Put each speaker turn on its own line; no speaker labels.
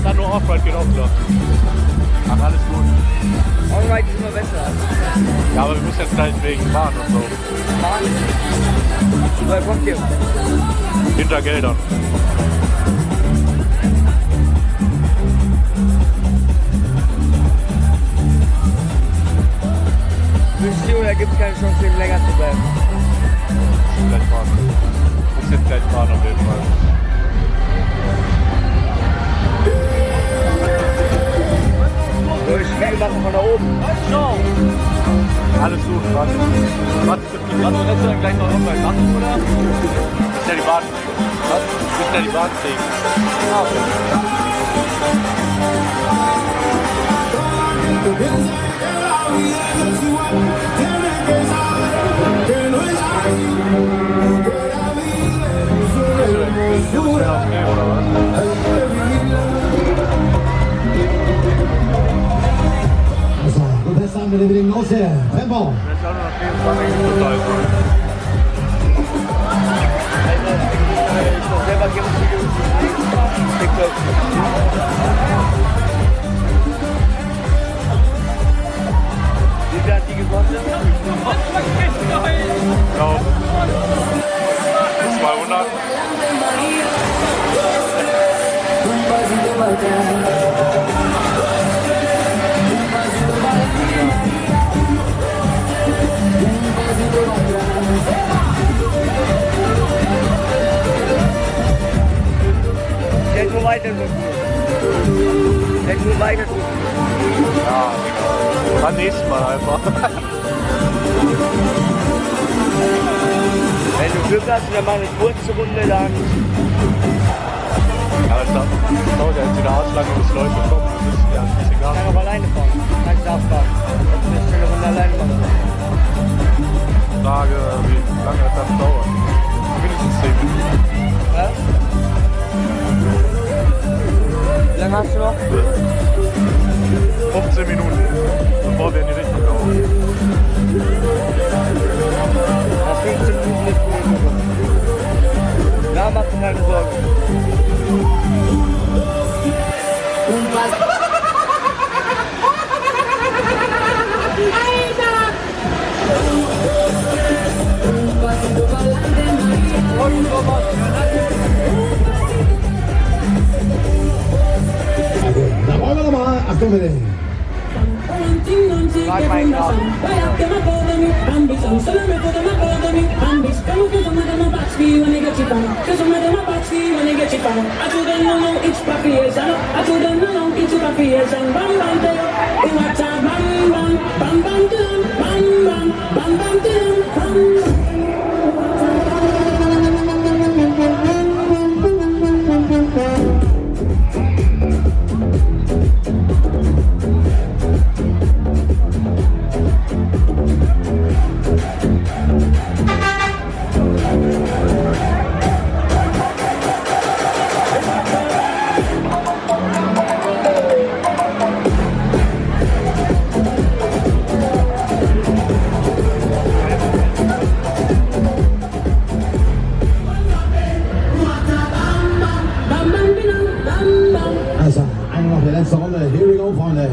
Dann nur Offride geht auch klar. Ach, alles gut.
Offride ist immer besser.
Ja, aber wir müssen jetzt gleich wegen fahren und so.
Fahren? Woher kommt ihr?
Hinter Geldern.
Wünscht ihr oder gibt es keine Chance, eben länger zu bleiben?
Gleich fahren. Muss jetzt gleich fahren auf jeden Fall.
Soll ich Spiegel machen von da oben?
Alles gut, warte. Was lässt du dann gleich noch Offride machen, oder? Das ist ja die Bahn. Was? Das ist ja die Bahn kriegen. Ah, okay. Oder was?
Dann mit dem Aus her. Tempo.
Ich muss selber gerne TikTok. Wie viel hat die gekostet?
Ich glaube 200.
Jetzt nur weiter so. Jetzt nur weiter so.
Ja, beim nächsten Mal einfach.
Wenn du Glück hast, dann mach eine kurze Runde lang.
Ja, das dauert ja jetzt wieder auslange, bis Leute kommen. Das ist ja nicht egal.
Ich kann auch alleine fahren. Kannst du abfahren. Kannst du eine schnelle Runde alleine machen.
Frage, wie lange das dann dauert. Mindestens 10 Minuten.
Ja? Wie lange hast du noch?
15 Minuten, bevor wir in die Richtung laufen.
Nach 15 Minuten ist gut. Da machst du keine Sorgen.
Da wollen wir nochmal. Achtung bitte.
Frag meinen Namen.
Also, eine noch die letzte Runde. Here we go, Freunde.